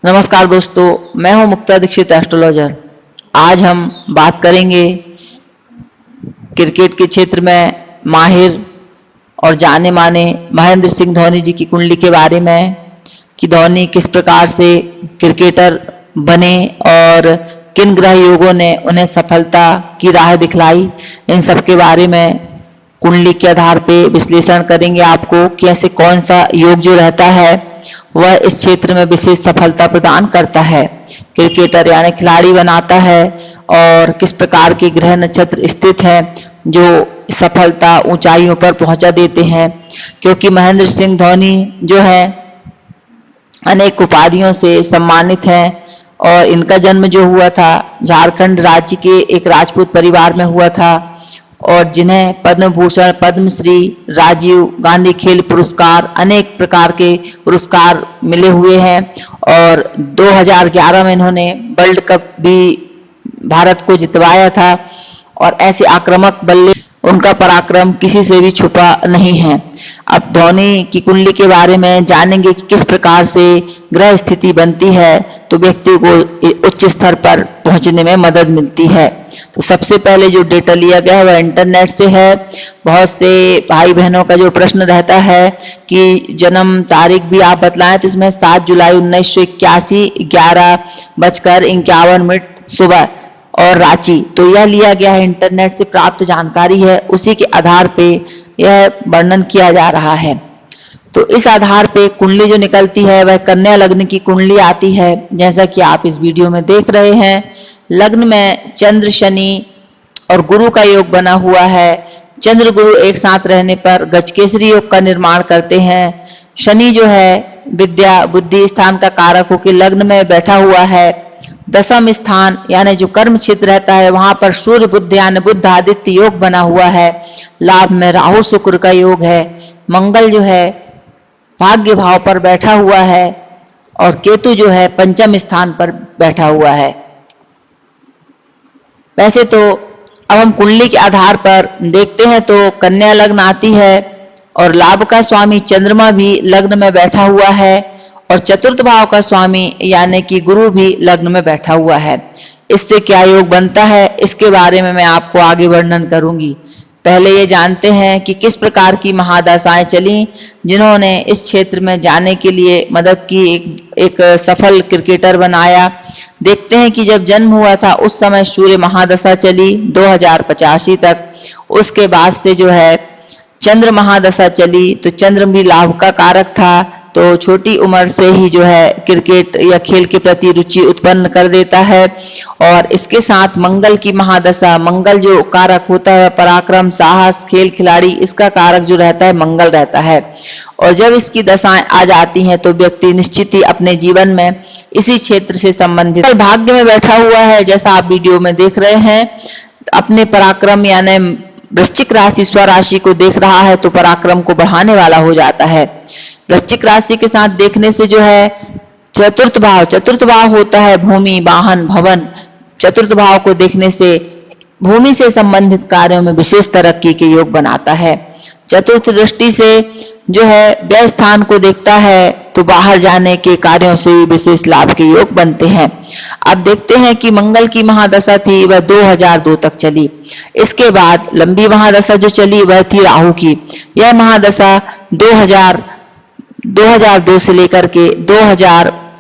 नमस्कार दोस्तों, मैं हूं मुक्ता दीक्षित एस्ट्रोलॉजर। आज हम बात करेंगे क्रिकेट के क्षेत्र में माहिर और जाने माने महेंद्र सिंह धोनी जी की कुंडली के बारे में कि धोनी किस प्रकार से क्रिकेटर बने और किन ग्रह योगों ने उन्हें सफलता की राह दिखलाई। इन सब के बारे में कुंडली के आधार पे विश्लेषण करेंगे आपको कि ऐसे कौन सा योग जो रहता है वह इस क्षेत्र में विशेष सफलता प्रदान करता है, क्रिकेटर यानी खिलाड़ी बनाता है, और किस प्रकार के ग्रह नक्षत्र स्थित हैं जो सफलता ऊंचाइयों पर पहुंचा देते हैं। क्योंकि महेंद्र सिंह धोनी जो है अनेक उपाधियों से सम्मानित हैं और इनका जन्म जो हुआ था झारखंड राज्य के एक राजपूत परिवार में हुआ था और जिन्हें पद्म भूषण, पद्मश्री, राजीव गांधी खेल पुरस्कार, अनेक प्रकार के पुरस्कार मिले हुए हैं। और 2011 में इन्होंने वर्ल्ड कप भी भारत को जितवाया था और ऐसे आक्रामक बल्ले उनका पराक्रम किसी से भी छुपा नहीं है। अब धोनी की कुंडली के बारे में जानेंगे कि किस प्रकार से ग्रह स्थिति बनती है तो व्यक्ति को उच्च स्तर पर पहुंचने में मदद मिलती है। तो सबसे पहले जो डेटा लिया गया है वह इंटरनेट से है। बहुत से भाई बहनों का जो प्रश्न रहता है कि जन्म तारीख भी आप बतलाएं, तो इसमें 7 जुलाई 1981 11:51 सुबह और रांची, तो यह लिया गया है, इंटरनेट से प्राप्त जानकारी है, उसी के आधार पे यह वर्णन किया जा रहा है। तो इस आधार पे कुंडली जो निकलती है वह कन्या लग्न की कुंडली आती है, जैसा कि आप इस वीडियो में देख रहे हैं। लग्न में चंद्र, शनि और गुरु का योग बना हुआ है। चंद्र गुरु एक साथ रहने पर गजकेसरी योग का निर्माण करते हैं। शनि जो है विद्या बुद्धि स्थान का कारक होकर लग्न में बैठा हुआ है। दशम स्थान यानी जो कर्म क्षेत्र रहता है वहां पर सूर्य बुध यानी बुध आदित्य योग बना हुआ है। लाभ में राहु शुक्र का योग है। मंगल जो है भाग्य भाव पर बैठा हुआ है और केतु जो है पंचम स्थान पर बैठा हुआ है। वैसे तो अब हम कुंडली के आधार पर देखते हैं तो कन्या लग्न आती है और लाभ का स्वामी चंद्रमा भी लग्न में बैठा हुआ है और चतुर्थ भाव का स्वामी यानी कि गुरु भी लग्न में बैठा हुआ है। इससे क्या योग बनता है इसके बारे में मैं आपको आगे वर्णन करूंगी। पहले ये जानते हैं कि किस प्रकार की महादशाएं चली जिन्होंने इस क्षेत्र में जाने के लिए मदद की, एक सफल क्रिकेटर बनाया। देखते हैं कि जब जन्म हुआ था उस समय सूर्य महादशा चली 2085 तक। उसके बाद से जो है चंद्र महादशा चली, तो चंद्र भी लाभ का कारक था, तो छोटी उम्र से ही जो है क्रिकेट या खेल के प्रति रुचि उत्पन्न कर देता है। और इसके साथ मंगल की महादशा, मंगल जो कारक होता है पराक्रम, साहस, खेल खिलाड़ी, इसका कारक जो रहता है मंगल रहता है। और जब इसकी दशाएं आ जाती हैं तो व्यक्ति निश्चित ही अपने जीवन में इसी क्षेत्र से संबंधित भाग्य में बैठा हुआ है, जैसा आप वीडियो में देख रहे हैं। अपने पराक्रम यानी वृश्चिक राशि स्वराशि को देख रहा है तो पराक्रम को बढ़ाने वाला हो जाता है। वृश्चिक राशि के साथ देखने से जो है चतुर्थ भाव होता है भूमि, वाहन, भवन। चतुर्थ भाव को देखने से भूमि से संबंधित कार्यों में विशेष तरक्की के योग बनाता है। चतुर्थ दृष्टि से जो है व्यय स्थान को देखता है तो बाहर जाने के कार्यों से विशेष लाभ के योग बनते हैं। अब देखते हैं कि मंगल की महादशा थी वह 2002 तक चली। इसके बाद लंबी महादशा जो चली वह थी राहु की। यह महादशा 2002 से लेकर के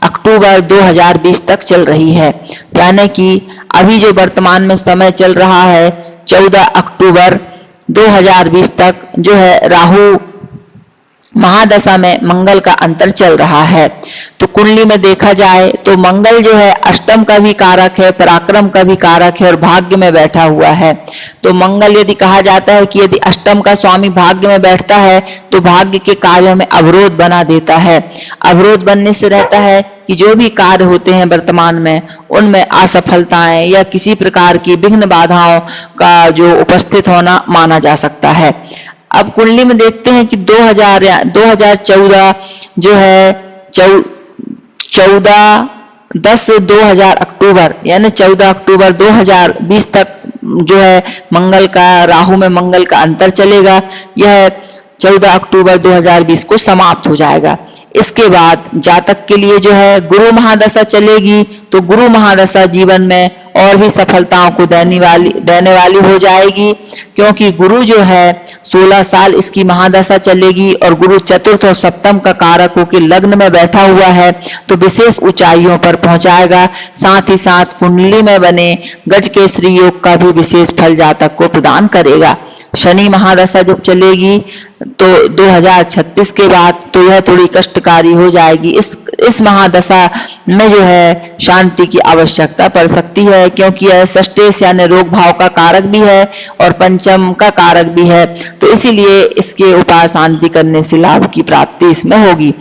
अक्टूबर 2020 तक चल रही है। यानी कि अभी जो वर्तमान में समय चल रहा है 14 अक्टूबर 2020 तक जो है राहु महादशा में मंगल का अंतर चल रहा है। तो कुंडली में देखा जाए तो मंगल जो है अष्टम का भी कारक है, पराक्रम का भी कारक है और भाग्य में बैठा हुआ है। तो मंगल यदि कहा जाता है कि यदि अष्टम का स्वामी भाग्य में बैठता है तो भाग्य के कार्यों में अवरोध बना देता है। अवरोध बनने से रहता है कि जो भी कार्य होते हैं वर्तमान में उनमें असफलताएं या किसी प्रकार की विघ्न बाधाओं का जो उपस्थित होना माना जा सकता है। अब कुंडली में देखते हैं कि 2014 जो है 20 अक्टूबर यानी 14 अक्टूबर 2020 तक जो है मंगल का राहु में मंगल का अंतर चलेगा। यह 14 अक्टूबर 2020 को समाप्त हो जाएगा। इसके बाद जातक के लिए जो है गुरु महादशा चलेगी, तो गुरु महादशा जीवन में और भी सफलताओं को देने वाली हो जाएगी, क्योंकि गुरु जो है 16 साल इसकी महादशा चलेगी और गुरु चतुर्थ और सप्तम का कारक होकर लग्न में बैठा हुआ है, तो विशेष ऊंचाइयों पर पहुंचाएगा। साथ ही साथ कुंडली में बने गजकेसरी योग का भी विशेष फल जातक को प्रदान करेगा। शनि महादशा जब चलेगी तो 2036 के बाद तो यह थोड़ी कष्टकारी हो जाएगी। इस महादशा में जो है शांति की आवश्यकता पड़ सकती है, क्योंकि यह षष्ठेश यानी रोग भाव का कारक भी है और पंचम का कारक भी है, तो इसीलिए इसके उपाय शांति करने से लाभ की प्राप्ति इसमें होगी।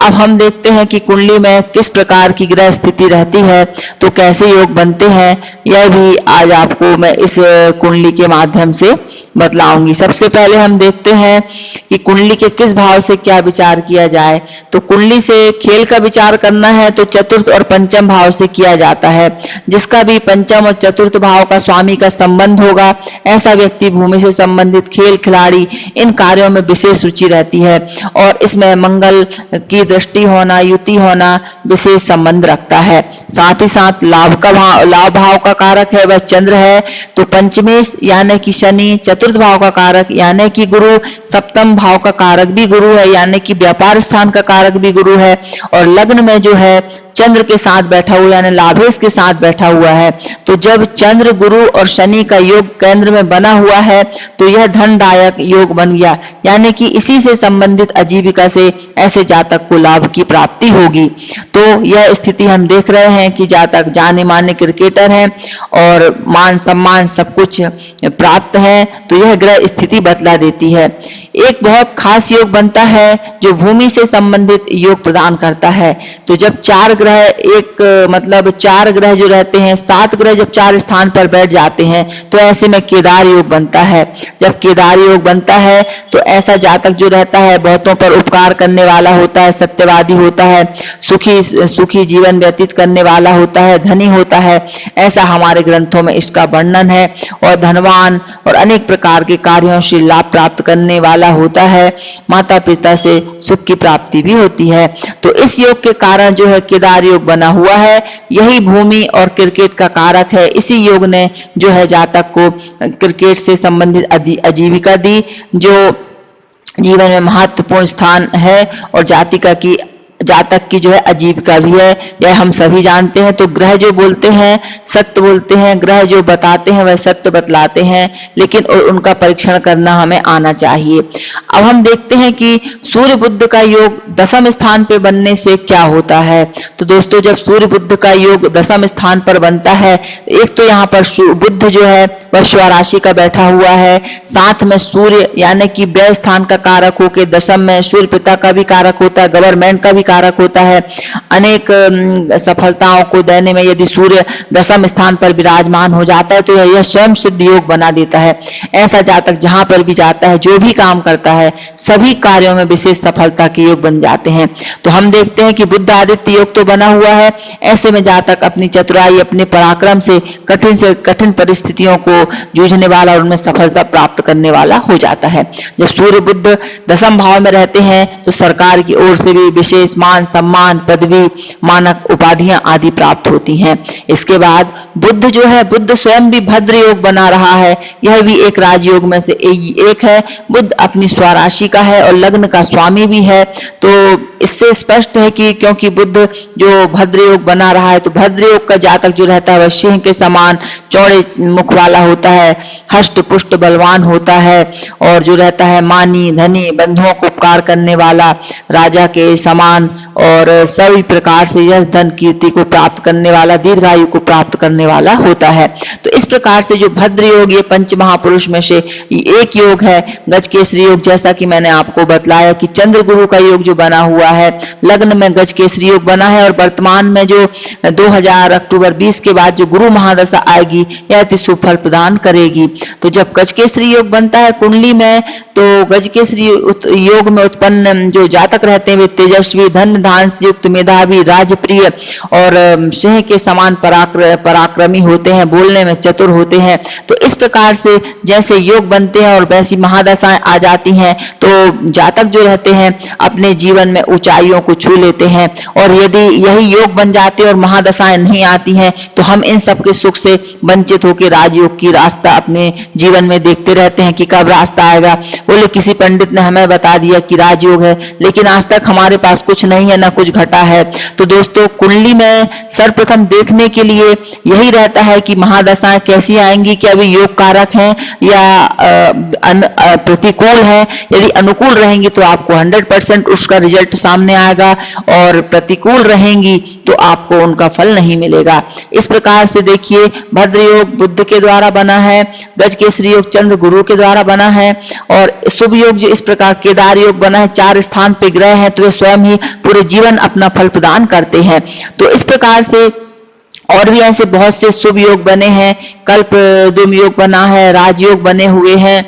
अब हम देखते हैं कि कुंडली में किस प्रकार की ग्रह स्थिति रहती है, तो कैसे योग बनते हैं, यह भी आज आपको मैं इस कुंडली के माध्यम से बतलाऊंगी। सबसे पहले हम देखते हैं कि कुंडली के किस भाव से क्या विचार किया जाए। तो कुंडली से खेल का विचार करना है तो चतुर्थ और पंचम भाव से किया जाता है। जिसका भी पंचम और चतुर्थ भाव का स्वामी का संबंध होगा, ऐसा व्यक्ति भूमि से संबंधित खेल खिलाड़ी इन कार्यों में विशेष रुचि रहती है और इसमें मंगल की दृष्टि होना, युति होना विशेष संबंध रखता है। साथ ही साथ लाभ भाव का कारक है वह चंद्र है, तो पंचमेश यानी कि शनि, चतुर्थ भाव का कारक यानी कि गुरु, सप्तम भाव का कारक भी गुरु है यानी कि व्यापार स्थान का कारक भी गुरु है, और लग्न में जो है चंद्र के साथ बैठा हुआ यानी लाभेश के साथ बैठा हुआ है। तो जब चंद्र, गुरु और शनि का योग केंद्र में बना हुआ है तो यह धनदायक योग बन गया, यानी कि इसी से संबंधित आजीविका से ऐसे जातक को लाभ की प्राप्ति होगी। तो यह स्थिति हम देख रहे हैं कि जातक जाने माने क्रिकेटर हैं और मान सम्मान सब कुछ प्राप्त है, तो यह ग्रह स्थिति बतला देती है। एक बहुत खास योग बनता है जो भूमि से संबंधित योग प्रदान करता है। तो जब चार ग्रह चार ग्रह जो रहते हैं, 7 ग्रह जब 4 स्थान पर बैठ जाते हैं तो ऐसे में केदार योग बनता है। जब केदार योग बनता है तो ऐसा जातक जो रहता है बहुतों पर उपकार करने वाला होता है, सत्यवादी होता है, सुखी जीवन व्यतीत करने वाला होता है, धनी होता है, ऐसा हमारे ग्रंथों में इसका वर्णन है। और धनवान और अनेक प्रकार के कार्यों से लाभ प्राप्त करने वाला होता है, माता पिता से सुख की प्राप्ति भी होती है। तो इस योग के कारण जो है केदार योग बना हुआ है, यही भूमि और क्रिकेट का कारक है। इसी योग ने जो है जातक को क्रिकेट से संबंधित आजीविका दी, जो जीवन में महत्वपूर्ण स्थान है और जातक की जो है आजीविका भी है, यह हम सभी जानते हैं। तो ग्रह जो बोलते हैं सत्य बोलते हैं, ग्रह जो बताते हैं वह सत्य बतलाते हैं, लेकिन उनका परीक्षण करना हमें आना चाहिए। अब हम देखते हैं कि सूर्य बुध का योग दशम स्थान पे बनने से क्या होता है। तो दोस्तों, जब सूर्य बुध का योग दशम स्थान पर बनता है, एक तो यहाँ पर बुध जो है वह स्वराशि का बैठा हुआ है, साथ में सूर्य यानी कि व्यय स्थान का कारक होकर दशम में सूर्य पिता का भी कारक होता है, गवर्नमेंट का भी कारक होता है। अनेक सफलताओं को देने में यदि सूर्य दशम स्थान पर विराजमान हो जाता है तो यह स्वयं सिद्ध योग बना देता है। ऐसा जातक जहां पर भी जाता है, जो भी काम करता है, सभी कार्यों में विशेष सफलता के योग बन जाते हैं। तो हम देखते हैं कि बुध आदित्य योग तो बना हुआ है, ऐसे में जातक अपनी चतुराई, अपने पराक्रम से कठिन परिस्थितियों को जूझने वाला और उनमें सफलता प्राप्त करने वाला हो जाता है। जब सूर्य बुध दशम भाव में रहते हैं तो सरकार की ओर से भी विशेष मान सम्मान, पदवी, मानक उपाधियां आदि प्राप्त होती हैं। इसके बाद बुध जो है, बुध स्वयं भी भद्र योग बना रहा है, यह भी एक राजयोग में से एक है। बुध अपनी स्वराशि का है और लग्न का स्वामी भी है। तो इससे स्पष्ट है कि क्योंकि बुध जो भद्र योग बना रहा है, तो भद्र योग का जातक जो रहता है वह सिंह के समान चौड़े मुख वाला होता है, हष्ट पुष्ट बलवान होता है, और जो रहता है मानी, धनी, बंधुओं को उपकार करने वाला, राजा के समान, और सभी प्रकार से यश धन कीर्ति को प्राप्त करने वाला, दीर्घायु को प्राप्त करने वाला होता है। तो इस प्रकार से जो भद्र योग, ये पंच महापुरुष में से एक योग है। गजकेसरी योग, जैसा कि मैंने आपको बतलाया कि चंद्र गुरु का योग जो बना हुआ है, लग्न में गजकेसरी योग बना है, और वर्तमान में जो 2000 अक्टूबर 20 के बाद जो गुरु महादशा आएगी, यह अति सुफल प्रदान करेगी। तो जब गजकेसरी योग बनता है कुंडली में, तो गजकेसरी योग में उत्पन्न जो जातक रहते हैं वे तेजस्वी, धन धान से युक्त, मेधावी, राजप्रिय और सिंह के समान पराक्रमी होते हैं, बोलने में में चतुर होते हैं। तो इस प्रकार से जैसे योग बनते हैं और वैसी महादशाएं आ जाती हैं तो जातक जो रहते हैं अपने जीवन में ऊंचाइयों को छू लेते हैं। और यदि यही योग बन जाते और महादशाएं नहीं आती हैं तो हम इन सब के सुख से वंचित होकर राजयोग की रास्ता अपने जीवन में देखते रहते हैं कि कब रास्ता आएगा। बोले किसी पंडित ने हमें बता दिया कि राजयोग है, लेकिन आज तक हमारे पास कुछ नहीं है, ना कुछ घटा है। तो दोस्तों कुंडली में सर्वप्रथम देखने के लिए यही रहता है कि महादशाएं कैसी आएंगी, कि अभी योग कारक हैं या प्रतिकूल है। यदि अनुकूल रहेंगी तो आपको 100% उसका रिजल्ट सामने आएगा, और प्रतिकूल रहेंगी तो आपको उनका फल नहीं मिलेगा। इस प्रकार से देखिए भद्र योग बुद्ध के द्वारा बना है, गजकेसरी योग चंद्र गुरु के द्वारा बना है, और शुभ योग जो इस प्रकार केदार योग बना है, 4 स्थान पे ग्रह हैं तो वे स्वयं ही पूरे जीवन अपना फल प्रदान करते हैं। तो इस प्रकार से और भी ऐसे बहुत से शुभ योग बने हैं, कल्पद्रुम योग बना है, राजयोग बने हुए हैं,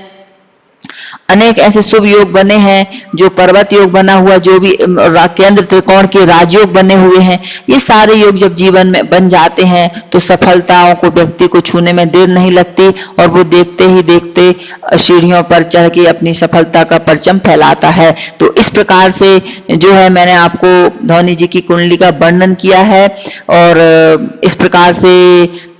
अनेक ऐसे शुभ योग बने हैं, जो पर्वत योग बना हुआ, जो भी केंद्र त्रिकोण के राजयोग बने हुए हैं। ये सारे योग जब जीवन में बन जाते हैं तो सफलताओं को व्यक्ति को छूने में देर नहीं लगती, और वो देखते ही देखते सीढ़ियों पर चढ़ के अपनी सफलता का परचम फैलाता है। तो इस प्रकार से जो है मैंने आपको धौनी जी की कुंडली का वर्णन किया है, और इस प्रकार से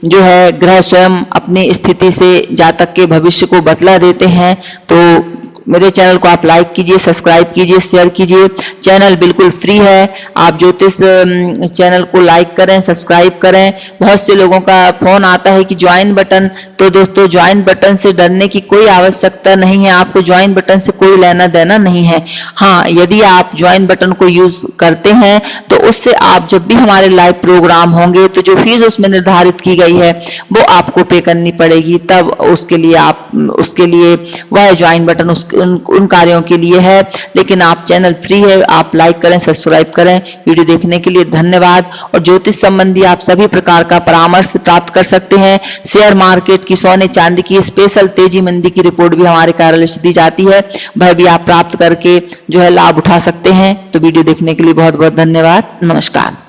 जो है ग्रह स्वयं अपनी स्थिति से जातक के भविष्य को बतला देते हैं। तो मेरे चैनल को आप लाइक कीजिए, सब्सक्राइब कीजिए, शेयर कीजिए। चैनल बिल्कुल फ्री है, आप ज्योतिष चैनल को लाइक करें, सब्सक्राइब करें। बहुत से लोगों का फोन आता है कि ज्वाइन बटन, तो दोस्तों ज्वाइन बटन से डरने की कोई आवश्यकता नहीं है, आपको ज्वाइन बटन से कोई लेना देना नहीं है। हाँ, यदि आप ज्वाइन बटन को यूज करते हैं तो उससे आप जब भी हमारे लाइव प्रोग्राम होंगे तो जो फीस उसमें निर्धारित की गई है वो आपको पे करनी पड़ेगी, तब उसके लिए वह ज्वाइन बटन उन कार्यों के लिए है। लेकिन आप चैनल फ्री है, आप लाइक करें, सब्सक्राइब करें। वीडियो देखने के लिए धन्यवाद। और ज्योतिष संबंधी आप सभी प्रकार का परामर्श प्राप्त कर सकते हैं। शेयर मार्केट की, सोने चांदी की स्पेशल तेजी मंदी की रिपोर्ट भी हमारे कार्यालय से दी जाती है, वह भी आप प्राप्त करके जो है लाभ उठा सकते हैं। तो वीडियो देखने के लिए बहुत बहुत धन्यवाद। नमस्कार।